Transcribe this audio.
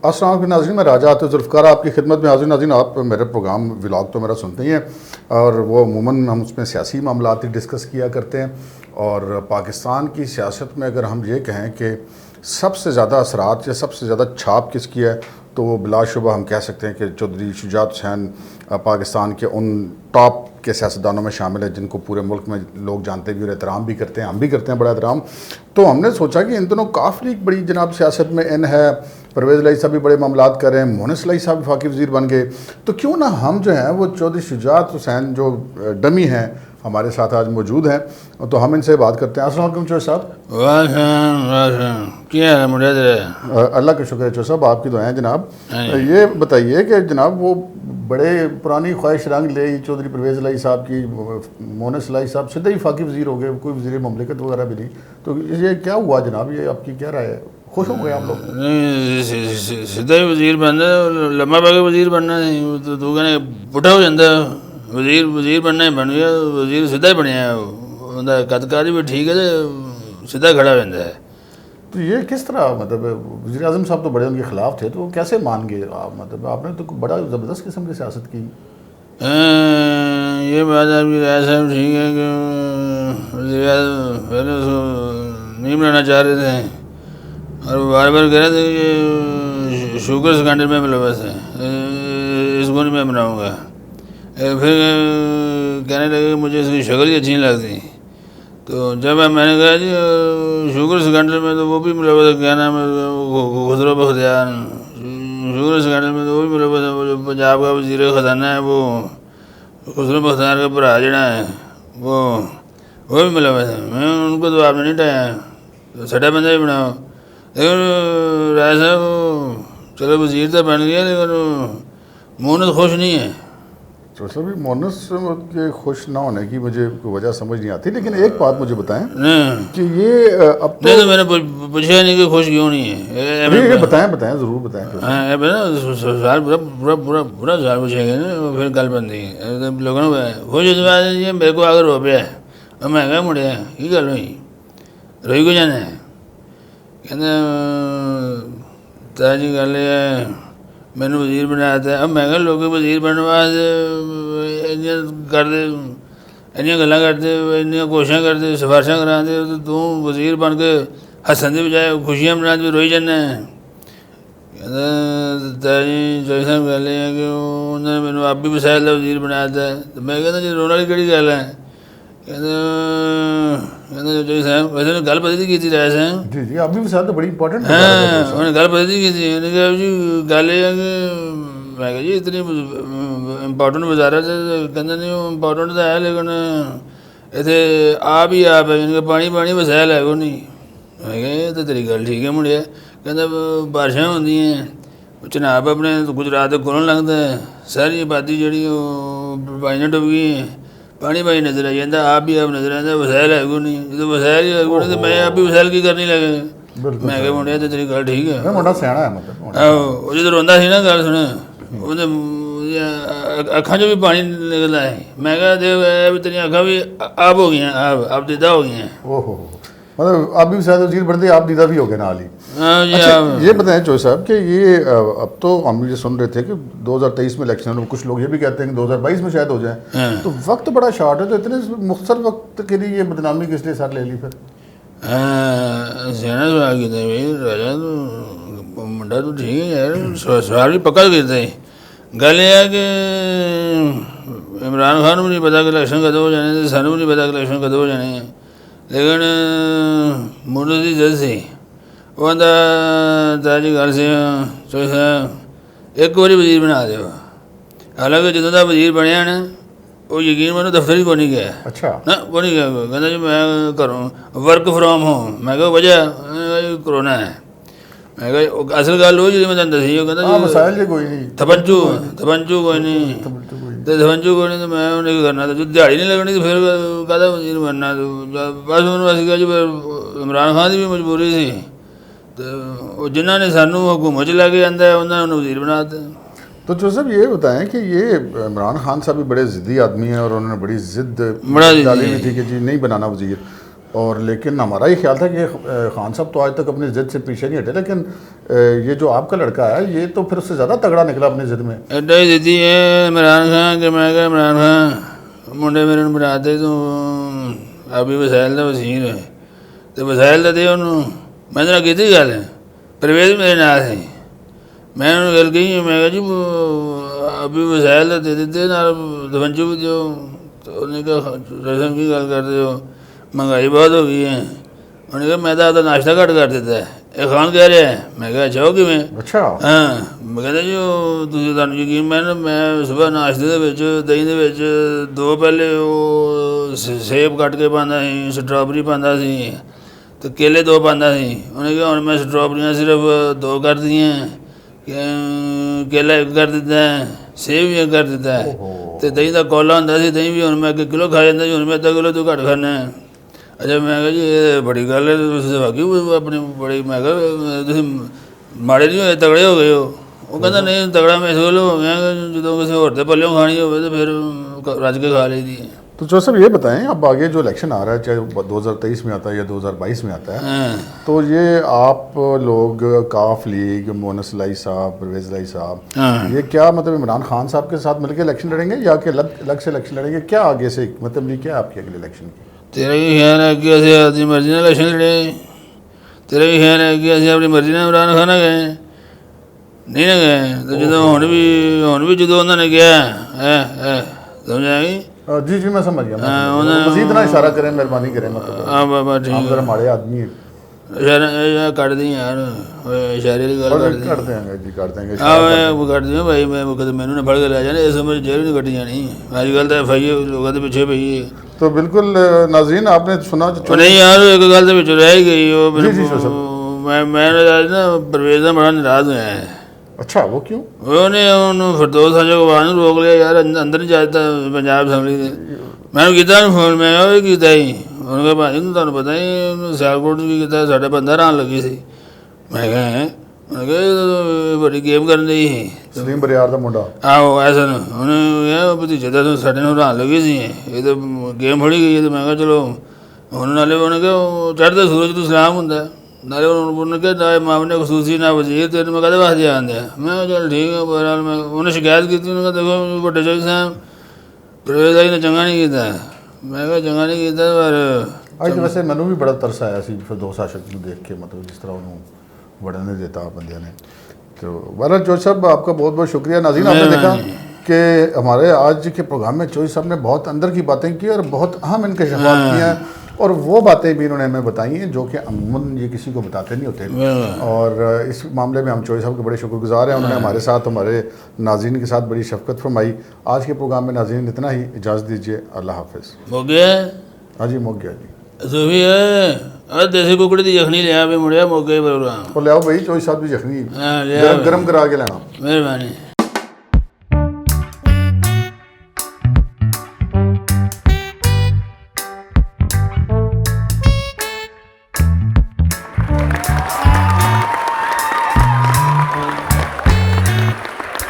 अस्सलाम वालेकुम नाज़रीन, मैं राजा आतिफ ज़ुल्फ़िकार आपकी खिदमत में हाज़िर। नाज़रीन, आप मेरे प्रोग्राम व्लॉग तो मेरा सुनते ही हैं और वो अमूमन हम उसमें सियासी मामलात ही डिस्कस किया करते हैं। और पाकिस्तान की सियासत में अगर हम ये कहें कि सबसे ज़्यादा असरात या सबसे ज़्यादा छाप किसकी है, तो वो बिलाशुबा हम कह सकते हैं कि चौधरी शुजात हुसैन पाकिस्तान के उन टॉप के सियासतदानों में शामिल है जिनको पूरे मुल्क में लोग जानते भी और एहतराम भी करते हैं, हम भी करते हैं बड़ा एहतराम। तो हमने सोचा कि इन दिनों काफ़ी बड़ी जनाब सियासत में इन है, परवेज़ इलाही साहब भी बड़े मामलात कर रहे हैं, मोहनिस इलाही साहब वफाकी वज़ीर बन गए, तो क्यों ना हम जो हैं वो चौधरी शुजात हुसैन जो डमी हैं हमारे साथ आज मौजूद हैं, तो हम इनसे बात करते हैं। अस्सलाम वालेकुम चौधरी साहब। क्या है मुझे अल्लाह का शुक्र है चौधरी साहब, आपकी दुआएं जनाब। ये बताइए कि जनाब वो बड़े पुरानी ख्वाहिश रंग ले चौधरी परवेज़ इलाही साहब की, मोहनिस इलाही साहब सीधे ही वफाकी वज़ीर हो गए, कोई वज़ीर ममलिकत वगैरह भी नहीं, तो ये क्या हुआ जनाब? ये आपकी क्या राय है? खुश हो गए आप लोग? नहीं, सीधा ही वजीर बनना, लम्बा पा के वजीर बनना नहीं, तो तू कहने पुट्ठा हो जाता वजीर बनना ही बन गया, वजीर सीधा ही बनया बंदा, कदकारी भी ठीक है तो सीधा खड़ा हो जाता है। तो ये किस तरह, मतलब वज़ीर आज़म साहब तो बड़े उनके खिलाफ थे, तो वो कैसे मान गए आप? मतलब आपने तो बड़ा ज़बरदस्त किस्म की सियासत की। ये बात आपकी राय साहब ठीक है कि वज़ीर आज़म पहले उसको नहीं बनाना चाह रहे थे और बार बार कह रहे थे कि शुगर स्कैंडल में मुलव्वस है, इसको नहीं मैं बनाऊँगा। फिर कहने लगे कि मुझे इसकी शक्ल ही अच्छी नहीं लगती, तो जब मैंने कहा जी शुगर स्कैंडल में तो वो भी मुलव्वस है, क्या नाम है, खुसरो बख्तियार, शुगर स्कैंडल में तो वो भी मुलव्वस है, वो जो पंजाब का वज़ीर ख़जाना है वो खुसरो बख्तियार का भरा जड़ा है वो भी मुलव्वस है। मैं उनको तो आपने नहीं टाया, तो सटा बंदा ही बनाओ। लेकिन राय साहब चलो वज़ीर तो बन गया, लेकिन मोहनिस खुश नहीं है। तो सर मोहनिस के खुश ना होने की मुझे कोई वजह समझ नहीं आती, लेकिन एक बात मुझे बताएं कि ये अब तो नहीं, तो मैंने पूछा नहीं कि खुश क्यों नहीं है। ये बताएं ज़रूर बताएं। हाँ सवाल पूरा पूरा पूरा पूरा सवाल पूछेंगे ना, फिर गल बनती है लोगों ने खुश इस बात है मेरे को अगर हो पाया और मैं कहा मुड़े की गल हुई रोई को जाना है, कहते ताजी गल है मैंने वज़ीर बनाया था। अब मैं कहा लोग वज़ीर बनने वास्ते इन्नियां करते, इन्नियां गल्लां करते, इन्नियां कोशिशां करते, सिफारिशां कराते, तो तू वज़ीर बन के हसन की बजाय खुशियां मनाते रोई जाना है। कहता ताजी चौधरी साहब गल है कि उन्होंने मैंने आप भी वसायल का वज़ीर बनाया था, तो मैं कहता जी रोने वाली केड़ी गल है। कहते चौधरी साहब वैसे उन्हें गल पता की थी राय साहब जी जी, अभी भी तो बड़ी इंपॉर्टेंट है। हाँ उन्हें गल पता की थी, उन्हें कहा जी गल है कि मैं कहा जी इतनी इंपॉर्टेंट वजारत है, कहते नहीं इंपॉर्टेंट तो है लेकिन इतने आप ही आप है, इनका पानी वसायल है को नहीं। मैं कहा तो तेरी गल ठीक है मुड़िया, कहते बारिशां होंगी चनाब अपने गुजरात खोलन लगता है, सारी आबादी जी पानी ने डुब गई, पानी नजर आई जाता, आप भी आप नजर आता, वसायल है को नहीं, तो वसायल ही है को नहीं, तो मैं आप भी वसायल की करनी लगे। मैं कहा मुंडिया तो तेरी गल ठीक है। मुंडा सियाना है, मतलब आहो जो रोंदा सी ना गल सुन ਉਹਦੇ ਅੱਖਾਂ 'ਚੋਂ भी पानी निकलता है। मैं कहा देख तेरी अखा भी अब हो गई अब दीदा हो गई हैं। ओहो, मतलब आप भी शायद वज़ीर बनते आप दीदा भी हो गए नाल ही। अच्छा ये बताएं चौधरी साहब कि ये अब तो हम ये सुन रहे थे कि 2023 में इलेक्शन, कुछ लोग ये भी कहते हैं कि 2022 में शायद हो जाए, तो वक्त बड़ा शॉर्ट है, तो इतने मुख्तर वक्त के लिए ये बदनामी किस लिए सर ले ली फिर? सियाना सवाल किया भाई राजा, तो मुंडा तो ठीक है यार, सवाल भी पक्का करते हैं। गल यह है कि इमरान खान को नहीं पता कि इलेक्शन कदों हो जाने, तो सानू नहीं पता कि इलेक्शन कदों हो जाने, लेकिन मोहनिस की जिद सी, वो कहता ताजी गल से चौधरी साहब एक बारी वज़ीर बना दो। हालांकि जो का वज़ीर बनया ना वो यकीन मैंने दफ्तर ही को नहीं गया। अच्छा ना वो नहीं गया, कहता जी मैं करूँ वर्क फ्राम होम। मैं कहा वजह कोरोना है। मैं कहा असल गल वो जी मैं तुम दसी, कहता जी कोई नहीं, थपंचू कोई नहीं, तो थपंचू कोई नहीं, तो मैं उन्हें करना था जो दिहाड़ी नहीं लगनी, तो फिर कहता वज़ीर बनना, तो बस उन्होंने अस कहा जी इमरान खान की भी मजबूरी सी, तो जिन्होंने सानू हुकूमत च लैके आंदा है उन्होंने वज़ीर बना दिता। तो जो साहब ये बताएं कि ये इमरान खान साहब भी बड़े ज़िद्दी आदमी हैं और उन्होंने बड़ी ज़िद डाली हुई थी कि जी नहीं बनाना वज़ीर। और लेकिन हमारा ये ख्याल था कि खान साहब तो आज तक अपनी ज़िद से पीछे नहीं हटे, लेकिन ये जो आपका लड़का है ये तो फिर उससे ज़्यादा तगड़ा निकला अपनी ज़िद में। ਐਡਾ ਹੀ ਦਿੱਤੀ ਹੈ ਇਮਰਾਨ ਖਾਨ ਕਿ ਮੈਂ ਕਿਹਾ ਇਮਰਾਨ ਖਾਨ ਮੁੰਡੇ ਮੇਰੇ ਨੂੰ ਬਣਾਤੇ ਤੂੰ ਆਪੀ ਵਸਾਇਲ ਦਾ ਵਸੀਰ ਹੈ ਤੇ ਵਸਾਇਲ ਦਾ ਦੇ ਉਹਨੂੰ। ਮੈਂ ਤਾਂ ਕੀਤੀ ਗੱਲ ਪ੍ਰਵੇਸ਼ ਮੇਰੇ ਨਾਲ ਸੀ, ਮੈਂ ਉਹਨੂੰ ਗੱਲ ਕਹੀ ਮੈਂ ਕਿਹਾ ਜੀ ਆਪੀ ਵਸਾਇਲ ਦਾ ਦੇ ਦਿੱਤੇ ਨਾਲ ਦਵੰਜੂ ਵੀ ਦਿਓ। ਉਹਨੇ ਕਿਹਾ ਰਸਮ ਕੀ ਗੱਲ ਕਰਦੇ ਹੋ, ਮਹਿੰਗਾਈ ਬਹੁਤ ਹੋ ਗਈ ਹੈ। ਉਹਨੇ ਕਿਹਾ ਮੈਂ ਤਾਂ ਆਪਦਾ ਨਾਸ਼ਤਾ ਘੱਟ ਕਰ ਦਿੱਤਾ, ਇਹ ਖਾਨ ਕਹਿ ਰਿਹਾ। ਮੈਂ ਕਿਹਾ ਅੱਛਾ ਉਹ ਕਿਵੇਂ? ਅੱਛਾ ਹਾਂ ਮੈਂ ਕਹਿੰਦਾ ਜੀ ਉਹ ਤੁਸੀਂ ਤੁਹਾਨੂੰ ਯਕੀਨ ਮੈਂ ਸੁਬਾਹ ਨਾਸ਼ਤੇ ਦੇ ਵਿੱਚ ਦਹੀਂ ਦੇ ਵਿੱਚ ਦੋ ਪਹਿਲੇ ਉਹ ਸੇਬ ਕੱਟ ਕੇ ਪਾਉਂਦਾ ਸੀ, ਸਟ੍ਰਾਬੇਰੀ ਪਾਉਂਦਾ ਸੀ ਅਤੇ ਕੇਲੇ ਦੋ ਪਾਉਂਦਾ ਸੀ। ਉਹਨੇ ਕਿਹਾ ਹੁਣ ਮੈਂ ਸਟ੍ਰਾਬੇਰੀਆਂ ਸਿਰਫ ਦੋ ਕਰ ਦਿੱਤੀਆਂ, ਕੇਲਾ ਇੱਕ ਕਰ ਦਿੱਤਾ, ਸੇਬ ਵੀ ਇੱਕ ਕਰ ਦਿੱਤਾ ਅਤੇ ਦਹੀਂ ਦਾ ਕੌਲਾ ਹੁੰਦਾ ਸੀ, ਦਹੀਂ ਵੀ ਹੁਣ ਮੈਂ 1 ਕਿਲੋ ਖਾ ਜਾਂਦਾ ਜੀ, ਹੁਣ ਮੈਂ ਅੱਧਾ ਕਿਲੋ ਤੋਂ ਘੱਟ ਖਾਂਦਾ। ਅੱਛਾ ਮੈਂ ਕਿਹਾ ਜੀ ਇਹ ਬੜੀ ਗੱਲ ਹੈ, ਤੁਸੀਂ ਵਾਕਈ ਆਪਣੀ ਬੜੀ, ਮੈਂ ਕਿਹਾ ਤੁਸੀਂ ਮਾੜੇ ਨਹੀਂ ਹੋਏ ਤਗੜੇ ਹੋ ਗਏ ਹੋ। ਉਹ ਕਹਿੰਦਾ ਨਹੀਂ ਤਗੜਾ ਮੈਂ ਇਸ ਵੇਲੇ ਹੋ ਗਿਆ ਜਦੋਂ ਕਿਸੇ ਹੋਰ ਦੇ ਪੱਲਿਓਂ ਖਾਣੀ ਹੋਵੇ ਤਾਂ ਫਿਰ ਰੱਜ ਕੇ ਖਾ ਲਈਦੀ ਹੈ। तो जो साहब ये बताएं, अब आगे जो इलेक्शन आ रहा है चाहे 2023 में आता है या 2022 में आता है, तो ये आप लोग काफ लीग, मोनस लाई साहब, परवेज लाई साहब, ये क्या मतलब इमरान खान साहब के साथ मिलकर इलेक्शन लड़ेंगे या कि अलग से इलेक्शन लड़ेंगे? क्या आगे से मतलब ये क्या आपकी अगले इलेक्शन की? तेरा भी ख्याल है कि असं अपनी मर्जी ਨਾਲ इलेक्शन लड़े? तेरा भी ख्याल है कि असं अपनी मर्जी ਨਾਲ इमरान खान ਨਾਲ ਗਏ? ਨਹੀਂ ਨਾ ਗਏ। ਤਾਂ ਜਦੋਂ ਹੁਣ ਵੀ ਜਦੋਂ ਉਹਨਾਂ ਨੇ ਕਿਹਾ ਸਮਝ ਆ ਗਈ? जी जी मैं समझ गया। मजीद ना इशारा करें, मेहरबानी करें, मतलब हाँ बाबा ठीक हम जरा माड़े आदमी हैं। इशारा कर दी यार, इशारे की गल कर देंगे जी, कर देंगे। हाँ मैं कर दी भाई, मैं मैनू ना फड़ के लै जाने, इस उम्र जेल नहीं कटी जानी। अजकल तो FI लोगों के पिछे पई है। तो बिल्कुल नाज़रीन आपने सुना नहीं यार एक गल तो रह ही गई मैं ना परवेज का बड़ा नाराज़ होया है। अच्छा वो क्यों? ਉਹਨੇ ਉਹਨੂੰ ਫਿਰਦੌਸ ਹਜਗਵਾਨ ਨੂੰ ਰੋਕ ਲਿਆ ਯਾਰ, ਅੰਦਰ ਨਹੀਂ ਜਾਇਦਾ ਪੰਜਾਬ ਅਸੈਂਬਲੀ ਦੇ। ਮੈਨੂੰ ਕੀਤਾ ਉਹਨੂੰ ਫੋਨ, ਮੈਂ ਉਹ ਵੀ ਕੀਤਾ ਸੀ। ਉਹਨੇ ਕਿਹਾ ਭਾਜੀ ਨੂੰ ਤੁਹਾਨੂੰ ਪਤਾ ਹੀ ਉਹਨੂੰ ਸਿਆਲਕੋਟ ਵੀ ਕੀਤਾ, ਸਾਡੇ ਬੰਦਾ ਰਾਣ ਲੱਗੀ ਸੀ। ਮੈਂ ਕਿਹਾ ਉਹਨੇ ਕਿਹਾ ਬੜੀ ਗੇਮ ਕਰਨ ਦੀ ਸੀ ਸਲੀਮ ਬਰਿਆਰ ਦਾ ਮੁੰਡਾ। ਆਹੋ ਐਸਾ ਨੂੰ ਉਹਨੇ ਕਿਹਾ ਭਤੀਜੇ ਦਾ ਸਾਡੇ ਨੂੰ ਰਾਣ ਲੱਗੀ ਸੀ, ਇਹ ਤਾਂ ਗੇਮ ਫੜੀ ਗਈ। ਅਤੇ ਮੈਂ ਕਿਹਾ ਚਲੋ ਹੁਣ ਨਾਲੇ ਉਹਨੇ ਕਿਹਾ ਚੜ੍ਹਦੇ ਸੂਰਜ ਤੋਂ ਸਲਾਮ ਹੁੰਦਾ, ਨਾਲੇ ਉਹਨੇ ਕਿਹਾ ਨਾ ਮਾਮਲੇ ਖਸੂਸੀ ਨਾ ਵਜ਼ੀਰ, ਤੈਨੂੰ ਮੈਂ ਕਹਦੇ ਵਾਸਤੇ ਆਉਂਦੇ ਆ। ਮੈਂ ਕਿਹਾ ਚੱਲ ਠੀਕ ਹੈ। ਬਹਰਾਲ ਮੈਂ ਉਹਨੇ ਸ਼ਿਕਾਇਤ ਕੀਤੀ, ਉਹਨੇ ਕਿਹਾ ਦੇਖੋ ਵੱਡੇ ਜੱਜ ਸਾਹਿਬ ਪ੍ਰਵੇਸ਼ ਆਈ ਨੇ ਚੰਗਾ ਨਹੀਂ ਕੀਤਾ। ਮੈਂ ਕਿਹਾ ਚੰਗਾ ਨਹੀਂ ਕੀਤਾ ਪਰ ਅੱਜ ਵੈਸੇ ਮੈਨੂੰ ਵੀ ਬੜਾ ਤਰਸ ਆਇਆ ਸੀ ਫਿਰਦੌਸ ਆਸ਼ਕ ਨੂੰ ਦੇਖ ਕੇ, मतलब जिस तरह ਉਹਨੂੰ ਵੜਨ ਨਹੀਂ ਦਿੱਤਾ ਬੰਦਿਆਂ ਨੇ। तो बहरहाल जोश साहब आपका बहुत बहुत शुक्रिया। नाज़रीन आपने देखा कि हमारे आज के प्रोग्राम में चोई साहब ने बहुत अंदर की बातें की और बहुत अहम इंकशाफात किए हैं, और वो बातें भी इन्होंने हमें बताई हैं जो कि अमूमन ये किसी को बताते नहीं होते। और इस मामले में हम चोई साहब के बड़े शुक्रगुजार हैं, उन्होंने हमारे साथ हमारे नाज़रीन के साथ बड़ी शफकत फरमाई। आज के प्रोग्राम में नाज़रीन इतना ही, इजाज़त दीजिए, अल्लाह हाफिज़। हो गया? हाँ जी मुक गया जी। सूफी है देसी कुकड़ी की जखनी लिया भी मुड़िया मौके प्रोग्राम और लियाओ भाई चोई साहब की जखनी हाँ लिया गरम करा के लेना, मेहरबानी।